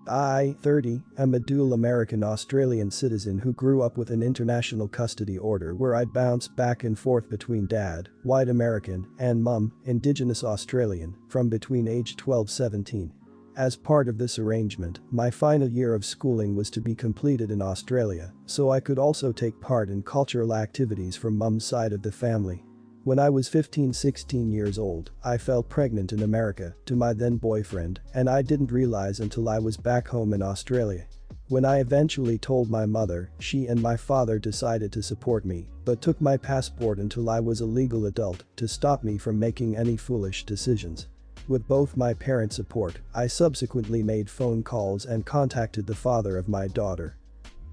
I, 30, am a dual American Australian citizen who grew up with an international custody order where I'd bounce back and forth between dad, white American, and mum, Indigenous Australian, from between age 12-17. As part of this arrangement, my final year of schooling was to be completed in Australia, so I could also take part in cultural activities from mum's side of the family. When I was 15-16 years old, I fell pregnant in America to my then boyfriend, and I didn't realize until I was back home in Australia. When I eventually told my mother, she and my father decided to support me, but took my passport until I was a legal adult to stop me from making any foolish decisions. With both my parents' support, I subsequently made phone calls and contacted the father of my daughter.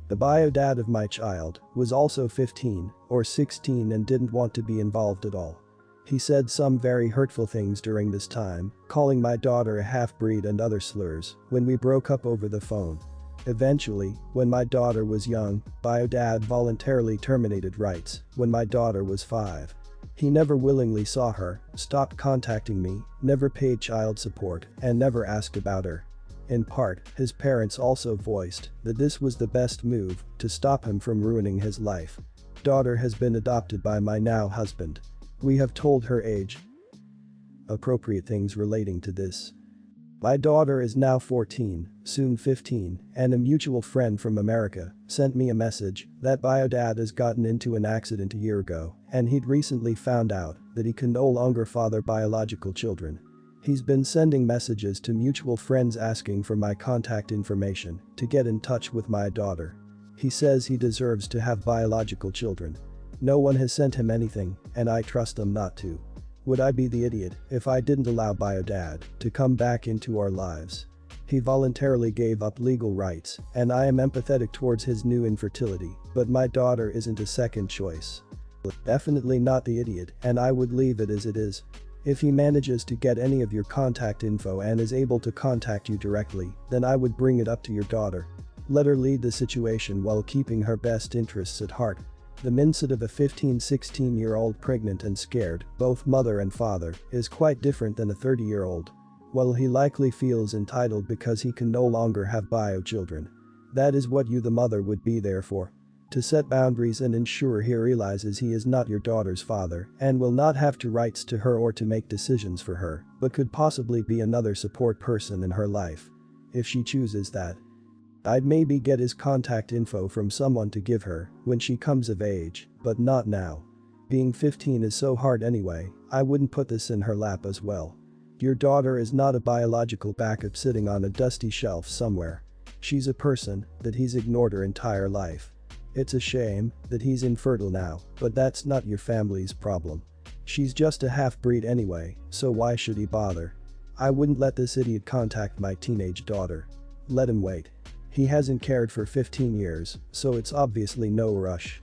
The bio dad of my child was also 15 or 16 and didn't want to be involved at all. He said some very hurtful things during this time, calling my daughter a half-breed and other slurs when we broke up over the phone. Eventually, when my daughter was young, bio dad voluntarily terminated rights when my daughter was 5. He never willingly saw her, stopped contacting me, never paid child support, and never asked about her. In part, his parents also voiced that this was the best move to stop him from ruining his life. Daughter has been adopted by my now husband. We have told her age. Appropriate things relating to this. My daughter is now 14, soon 15, and a mutual friend from America sent me a message that bio dad has gotten into an accident a year ago and he'd recently found out that he can no longer father biological children. He's been sending messages to mutual friends asking for my contact information to get in touch with my daughter. He says he deserves to have biological children. No one has sent him anything, and I trust them not to. Would I be the idiot if I didn't allow bio dad to come back into our lives? He voluntarily gave up legal rights, and I am empathetic towards his new infertility, but my daughter isn't a second choice. Definitely not the idiot, and I would leave it as it is. If he manages to get any of your contact info and is able to contact you directly, then I would bring it up to your daughter. Let her lead the situation while keeping her best interests at heart. The mindset of a 15-16-year-old pregnant and scared, both mother and father, is quite different than a 30-year-old. Well, he likely feels entitled because he can no longer have bio children. That is what you the mother would be there for. To set boundaries and ensure he realizes he is not your daughter's father and will not have to rights to her or to make decisions for her, but could possibly be another support person in her life. If she chooses that. I'd maybe get his contact info from someone to give her when she comes of age, but not now. Being 15 is so hard anyway, I wouldn't put this in her lap as well. Your daughter is not a biological backup sitting on a dusty shelf somewhere. She's a person that he's ignored her entire life. It's a shame that he's infertile now, but that's not your family's problem. She's just a half-breed anyway, so why should he bother? I wouldn't let this idiot contact my teenage daughter. Let him wait. He hasn't cared for 15 years, so it's obviously no rush.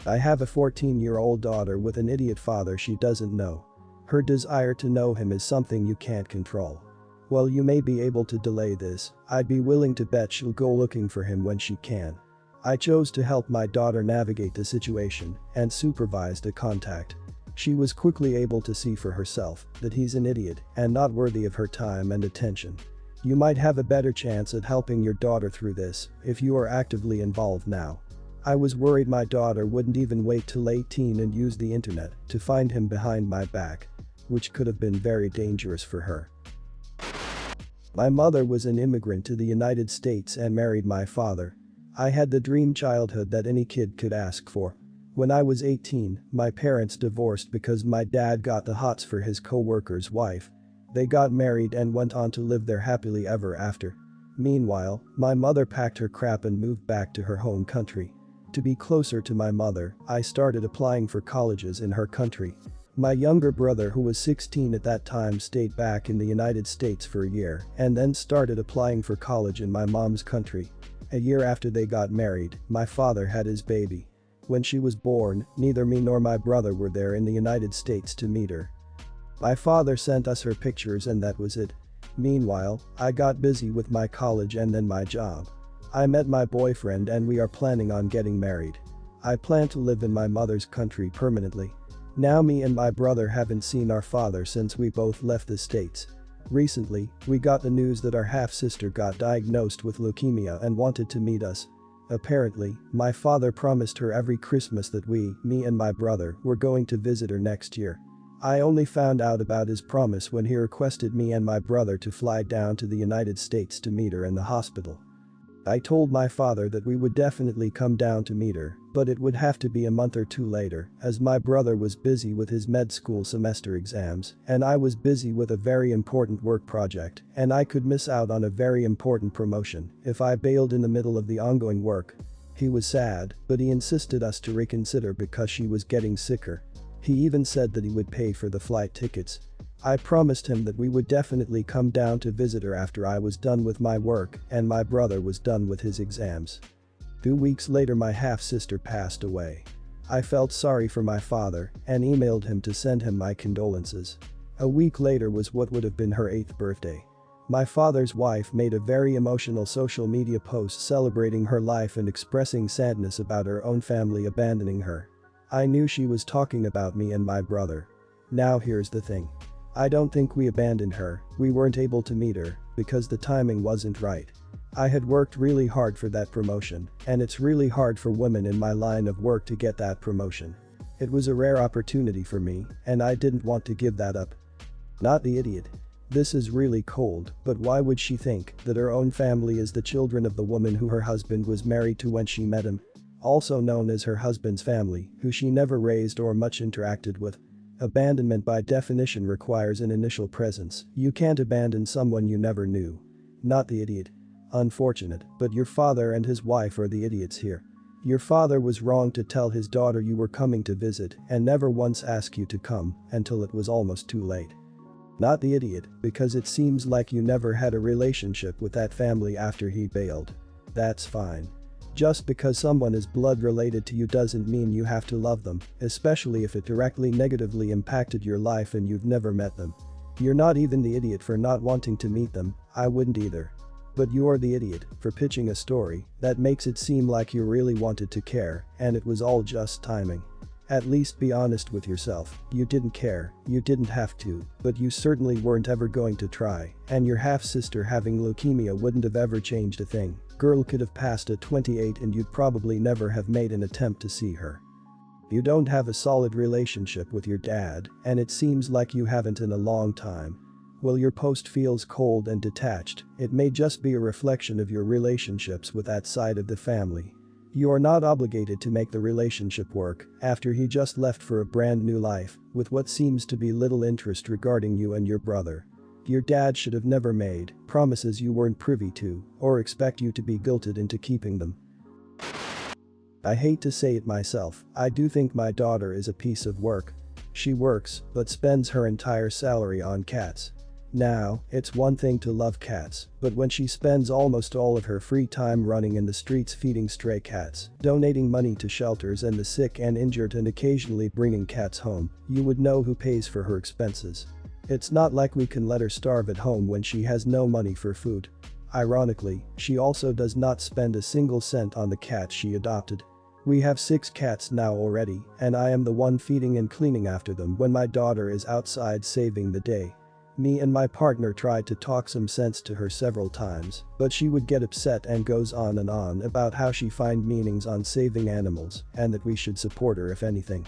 I have a 14-year-old daughter with an idiot father she doesn't know. Her desire to know him is something you can't control. While you may be able to delay this, I'd be willing to bet she'll go looking for him when she can. I chose to help my daughter navigate the situation and supervised a contact. She was quickly able to see for herself that he's an idiot and not worthy of her time and attention. You might have a better chance at helping your daughter through this if you are actively involved now. I was worried my daughter wouldn't even wait till 18 and use the internet to find him behind my back, which could have been very dangerous for her. My mother was an immigrant to the United States and married my father. I had the dream childhood that any kid could ask for. When I was 18, my parents divorced because my dad got the hots for his co-worker's wife. They got married and went on to live there happily ever after. Meanwhile, my mother packed her crap and moved back to her home country. To be closer to my mother, I started applying for colleges in her country. My younger brother, who was 16 at that time, stayed back in the United States for a year and then started applying for college in my mom's country. A year after they got married, my father had his baby. When she was born, neither me nor my brother were there in the United States to meet her. My father sent us her pictures and that was it. Meanwhile, I got busy with my college and then my job. I met my boyfriend and we are planning on getting married. I plan to live in my mother's country permanently. Now me and my brother haven't seen our father since we both left the States. Recently, we got the news that our half-sister got diagnosed with leukemia and wanted to meet us. Apparently, my father promised her every Christmas that me and my brother, were going to visit her next year. I only found out about his promise when he requested me and my brother to fly down to the United States to meet her in the hospital. I told my father that we would definitely come down to meet her, but it would have to be a month or two later, as my brother was busy with his med school semester exams, and I was busy with a very important work project, and I could miss out on a very important promotion if I bailed in the middle of the ongoing work. He was sad, but he insisted us to reconsider because she was getting sicker. He even said that he would pay for the flight tickets. I promised him that we would definitely come down to visit her after I was done with my work and my brother was done with his exams. 2 weeks later my half-sister passed away. I felt sorry for my father and emailed him to send him my condolences. A week later was what would have been her 8th birthday. My father's wife made a very emotional social media post celebrating her life and expressing sadness about her own family abandoning her. I knew she was talking about me and my brother. Now here's the thing. I don't think we abandoned her, we weren't able to meet her because the timing wasn't right. I had worked really hard for that promotion, and it's really hard for women in my line of work to get that promotion. It was a rare opportunity for me, and I didn't want to give that up. Not the idiot. This is really cold, but why would she think that her own family is the children of the woman who her husband was married to when she met him? Also known as her husband's family, who she never raised or much interacted with. Abandonment by definition requires an initial presence. You can't abandon someone you never knew. Not the idiot. Unfortunate, but your father and his wife are the idiots here. Your father was wrong to tell his daughter you were coming to visit and never once ask you to come until it was almost too late. Not the idiot, because it seems like you never had a relationship with that family after he bailed. That's fine. Just because someone is blood related to you doesn't mean you have to love them, especially if it directly negatively impacted your life and you've never met them. You're not even the idiot for not wanting to meet them, I wouldn't either. But you're the idiot for pitching a story that makes it seem like you really wanted to care and it was all just timing. At least be honest with yourself, you didn't care, you didn't have to, but you certainly weren't ever going to try, and your half-sister having leukemia wouldn't have ever changed a thing. Girl could have passed at 28 and you'd probably never have made an attempt to see her. You don't have a solid relationship with your dad, and it seems like you haven't in a long time. While your post feels cold and detached, it may just be a reflection of your relationships with that side of the family. You are not obligated to make the relationship work after he just left for a brand new life with what seems to be little interest regarding you and your brother. Your dad should have never made promises you weren't privy to or expect you to be guilted into keeping them. I hate to say it myself, I do think my daughter is a piece of work. She works but spends her entire salary on cats. Now, it's one thing to love cats, but when she spends almost all of her free time running in the streets feeding stray cats, donating money to shelters and the sick and injured and occasionally bringing cats home, you would know who pays for her expenses. It's not like we can let her starve at home when she has no money for food. Ironically, she also does not spend a single cent on the cats she adopted. We have 6 cats now already, and I am the one feeding and cleaning after them when my daughter is outside saving the day. Me and my partner tried to talk some sense to her several times, but she would get upset and goes on and on about how she find meanings on saving animals and that we should support her if anything.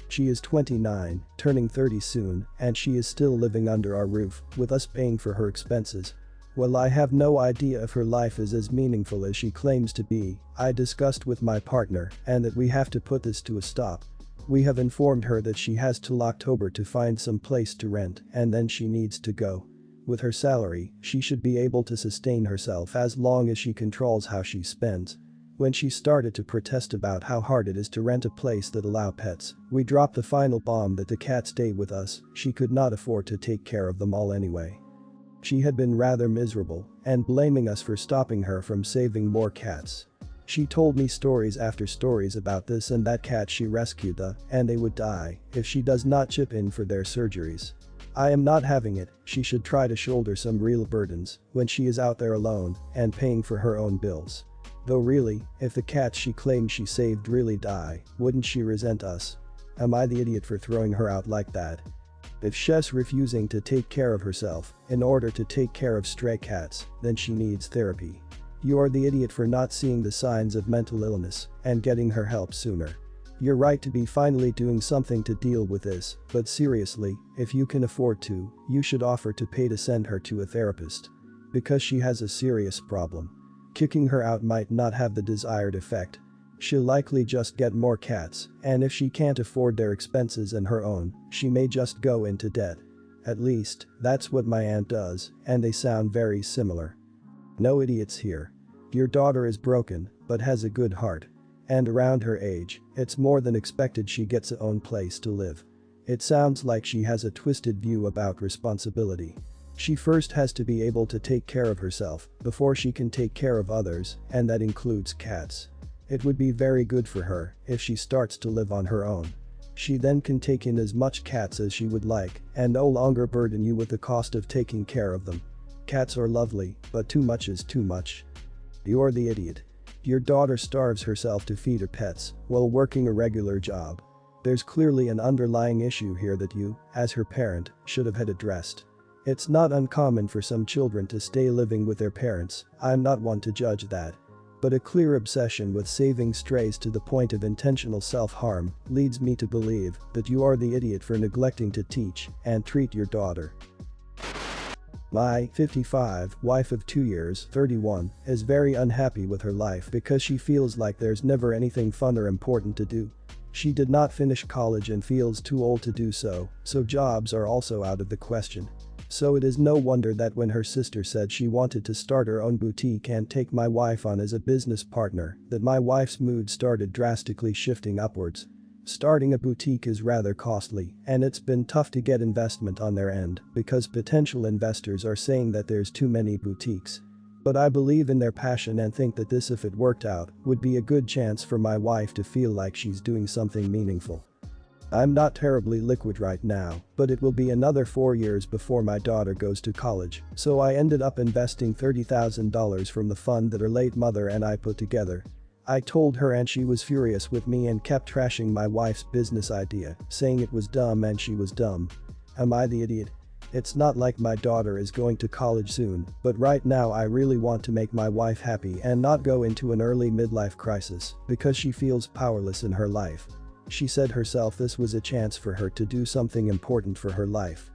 She is 29, turning 30 soon, and she is still living under our roof, with us paying for her expenses. While I have no idea if her life is as meaningful as she claims to be, I discussed with my partner and that we have to put this to a stop. We have informed her that she has till October to find some place to rent and then she needs to go. With her salary, she should be able to sustain herself as long as she controls how she spends. When she started to protest about how hard it is to rent a place that allow pets, we dropped the final bomb that the cats stay with us, she could not afford to take care of them all anyway. She had been rather miserable and blaming us for stopping her from saving more cats. She told me stories after stories about this and that cat she rescued and they would die if she does not chip in for their surgeries. I am not having it, she should try to shoulder some real burdens when she is out there alone and paying for her own bills. Though really, if the cats she claimed she saved really die, wouldn't she resent us? Am I the idiot for throwing her out like that? If she's refusing to take care of herself in order to take care of stray cats, then she needs therapy. You're the idiot for not seeing the signs of mental illness and getting her help sooner. You're right to be finally doing something to deal with this, but seriously, if you can afford to, you should offer to pay to send her to a therapist. Because she has a serious problem. Kicking her out might not have the desired effect. She'll likely just get more cats, and if she can't afford their expenses and her own, she may just go into debt. At least, that's what my aunt does, and they sound very similar. No idiots here. Your daughter is broken, but has a good heart. And around her age, it's more than expected she gets her own place to live. It sounds like she has a twisted view about responsibility. She first has to be able to take care of herself before she can take care of others, and that includes cats. It would be very good for her if she starts to live on her own. She then can take in as much cats as she would like and no longer burden you with the cost of taking care of them. Cats are lovely, but too much is too much. You're the idiot. Your daughter starves herself to feed her pets while working a regular job. There's clearly an underlying issue here that you, as her parent, should have had addressed. It's not uncommon for some children to stay living with their parents, I'm not one to judge that. But a clear obsession with saving strays to the point of intentional self-harm leads me to believe that you are the idiot for neglecting to teach and treat your daughter. My 55 wife of 2 years, 31, is very unhappy with her life because she feels like there's never anything fun or important to do. She did not finish college and feels too old to do so jobs are also out of the question. So it is no wonder that when her sister said she wanted to start her own boutique and take my wife on as a business partner, that my wife's mood started drastically shifting upwards. Starting a boutique is rather costly, and it's been tough to get investment on their end because potential investors are saying that there's too many boutiques. But I believe in their passion and think that this, if it worked out, would be a good chance for my wife to feel like she's doing something meaningful. I'm not terribly liquid right now, but it will be another 4 years before my daughter goes to college, so I ended up investing $30,000 from the fund that her late mother and I put together. I told her and she was furious with me and kept trashing my wife's business idea, saying it was dumb and she was dumb. Am I the idiot? It's not like my daughter is going to college soon, but right now I really want to make my wife happy and not go into an early midlife crisis because she feels powerless in her life. She said herself this was a chance for her to do something important for her life.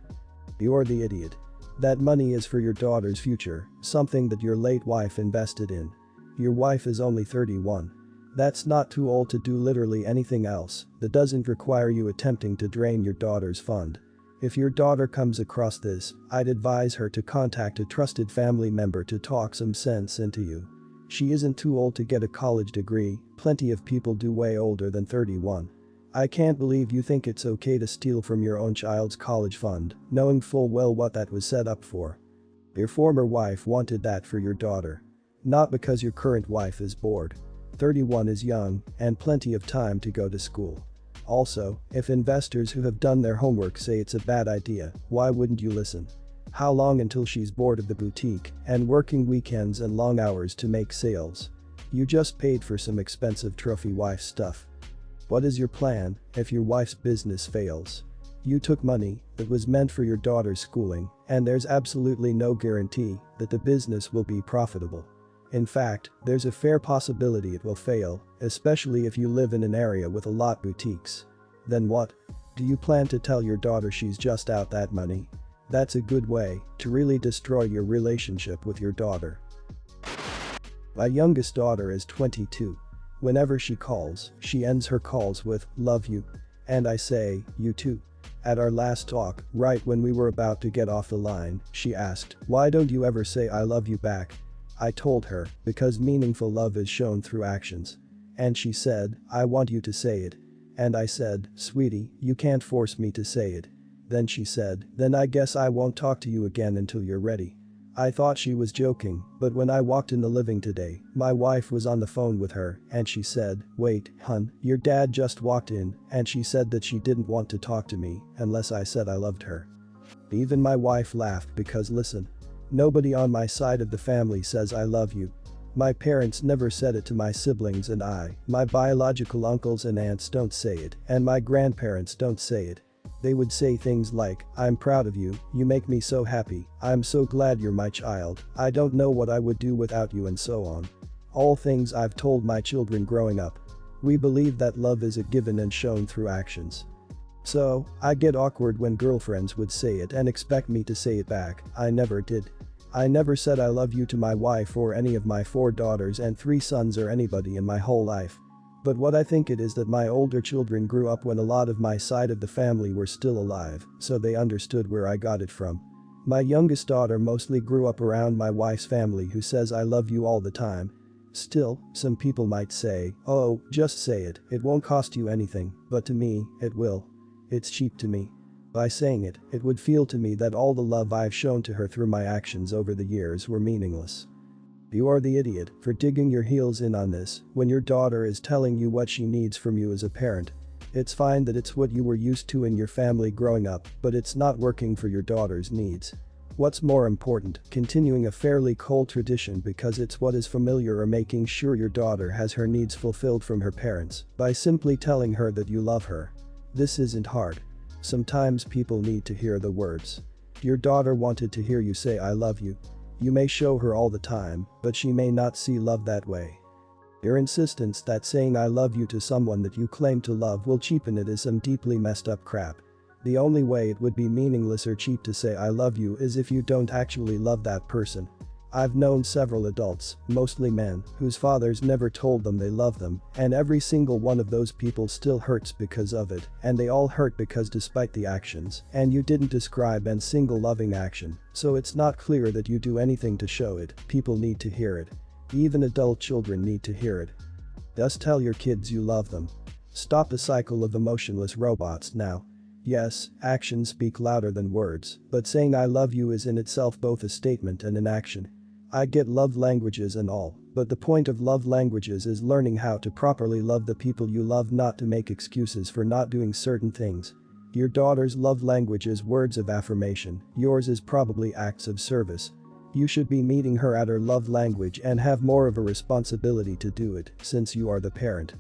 You're the idiot. That money is for your daughter's future, something that your late wife invested in. Your wife is only 31. That's not too old to do literally anything else that doesn't require you attempting to drain your daughter's fund. If your daughter comes across this, I'd advise her to contact a trusted family member to talk some sense into you. She isn't too old to get a college degree, plenty of people do way older than 31. I can't believe you think it's okay to steal from your own child's college fund, knowing full well what that was set up for. Your former wife wanted that for your daughter. Not because your current wife is bored. 31 is young and plenty of time to go to school. Also, if investors who have done their homework say it's a bad idea, why wouldn't you listen? How long until she's bored of the boutique and working weekends and long hours to make sales? You just paid for some expensive trophy wife stuff. What is your plan if your wife's business fails? You took money that was meant for your daughter's schooling, and there's absolutely no guarantee that the business will be profitable. In fact, there's a fair possibility it will fail, especially if you live in an area with a lot of boutiques. Then what? Do you plan to tell your daughter she's just out that money? That's a good way to really destroy your relationship with your daughter. My youngest daughter is 22. Whenever she calls, she ends her calls with, "Love you." And I say, "You too." At our last talk, right when we were about to get off the line, she asked, "Why don't you ever say I love you back?" I told her, because meaningful love is shown through actions. And she said, "I want you to say it." And I said, "Sweetie, you can't force me to say it." Then she said, "Then I guess I won't talk to you again until you're ready." I thought she was joking, but when I walked in the living today, my wife was on the phone with her and she said, "Wait, hun, your dad just walked in and she said that she didn't want to talk to me unless I said I loved her." Even my wife laughed because listen, nobody on my side of the family says I love you. My parents never said it to my siblings my biological uncles and aunts don't say it, and my grandparents don't say it. They would say things like, "I'm proud of you, you make me so happy, I'm so glad you're my child, I don't know what I would do without you," and so on. All things I've told my children growing up. We believe that love is a given and shown through actions. So, I get awkward when girlfriends would say it and expect me to say it back. I never did. I never said I love you to my wife or any of my 4 daughters and 3 sons or anybody in my whole life. But what I think it is that my older children grew up when a lot of my side of the family were still alive, so they understood where I got it from. My youngest daughter mostly grew up around my wife's family, who says I love you all the time. Still, some people might say, "Oh, just say it, it won't cost you anything," but to me, it will. It's cheap to me. By saying it, it would feel to me that all the love I've shown to her through my actions over the years were meaningless. You are the idiot for digging your heels in on this when your daughter is telling you what she needs from you as a parent. It's fine that it's what you were used to in your family growing up, but it's not working for your daughter's needs. What's more important, continuing a fairly cold tradition because it's what is familiar, or making sure your daughter has her needs fulfilled from her parents by simply telling her that you love her? This isn't hard. Sometimes people need to hear the words. Your daughter wanted to hear you say "I love you." You may show her all the time, but she may not see love that way. Your insistence that saying "I love you" to someone that you claim to love will cheapen it is some deeply messed up crap. The only way it would be meaningless or cheap to say "I love you" is if you don't actually love that person. I've known several adults, mostly men, whose fathers never told them they love them, and every single one of those people still hurts because of it, and they all hurt because despite the actions, and you didn't describe a single loving action, so it's not clear that you do anything to show it. People need to hear it. Even adult children need to hear it. Thus tell your kids you love them. Stop the cycle of emotionless robots now. Yes, actions speak louder than words, but saying "I love you" is in itself both a statement and an action. I get love languages and all, but the point of love languages is learning how to properly love the people you love, not to make excuses for not doing certain things. Your daughter's love language is words of affirmation, yours is probably acts of service. You should be meeting her at her love language and have more of a responsibility to do it, since you are the parent.